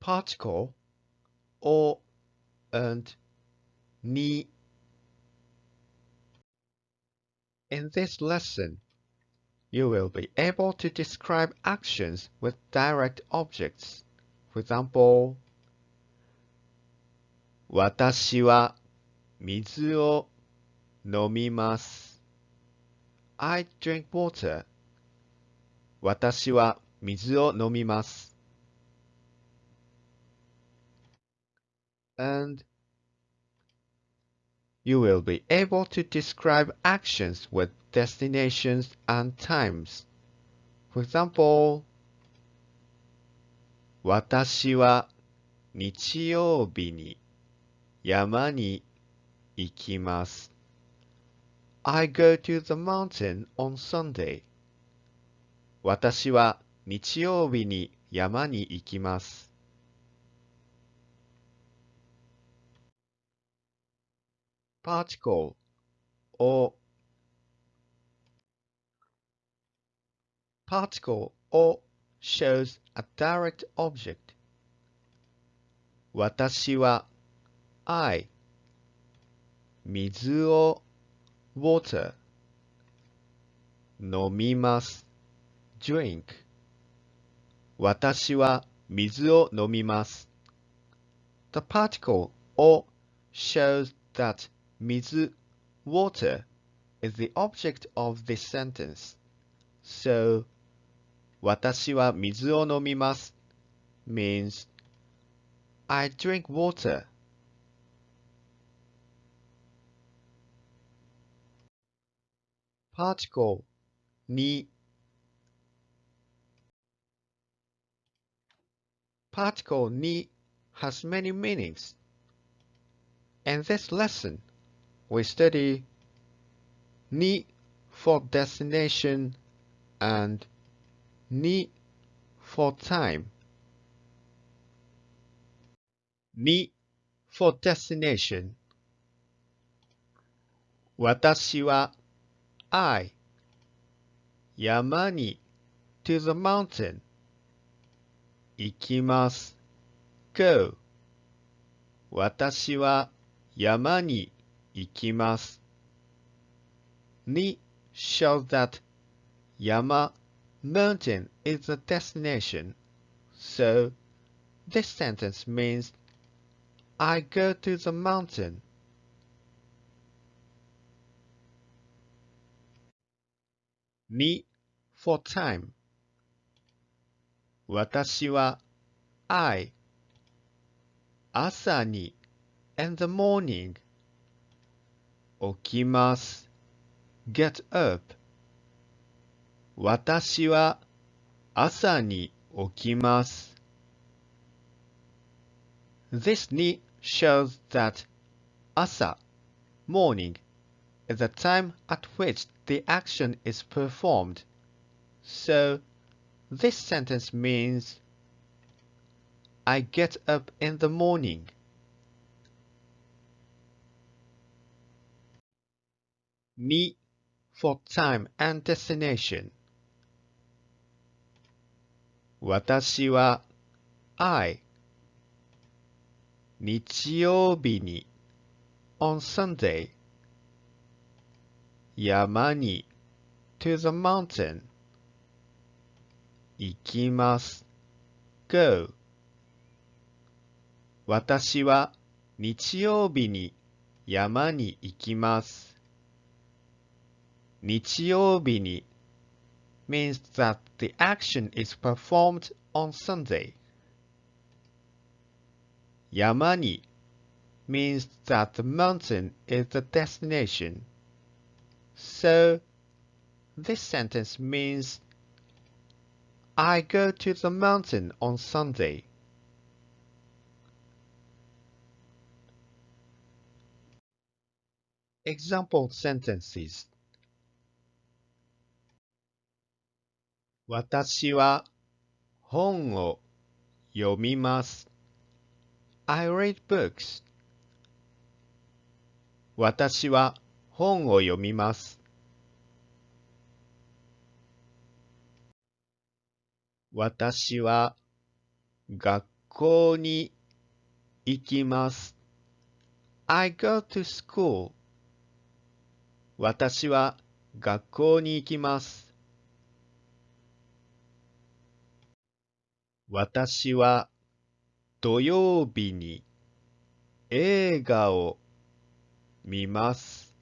particle o and ni. In this lesson, you will be able to describe actions with direct objects. For example, 私は水を飲みます。I drink water. 私は水を飲みます。And you will be able to describe actions with destinations and times. For example, 私は日曜日に山に行きます。I go to the mountain on Sunday. 私は日曜日に山に行きます。particle o particle o shows a direct object. 私は I 水を water 飲みます drink 私は水を飲みます The particle o shows that 水 water is the object of this sentence. So 私は水を飲みます means I drink water. Particle に Particle に has many meanings. In this lesson, we study に for destination and に for time. に for destination. 私は I 山に to the mountain 行きます go 私は山に行きますに shows that 山 mountain is the destination. So this sentence means I go to the mountain. に for time. 私は I 朝に in the morning 起きます get up 私は朝に起きます This に shows that 朝 morning is the time at which the action is performed. So this sentence means I get up in the morning. に for time and destination. 私は I 日曜日に on Sunday 山に to the mountain 行きます go 私は日曜日に山に行きます日曜日に means that the action is performed on Sunday. 山に means that the mountain is the destination. So this sentence means I go to the mountain on Sunday. Example sentences. 私は本を読みます。I read books. 私は本を読みます。私は学校に行きます。I go to school. 私は学校に行きます。私は土曜日に映画を見ます。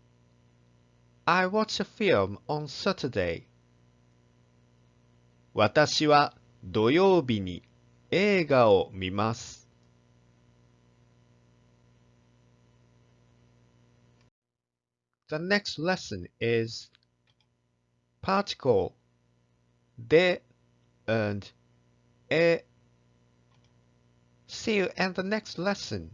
I watch a film on Saturday. 私は土曜日に映画を見ます。The next lesson is particle de and e. See you in the next lesson.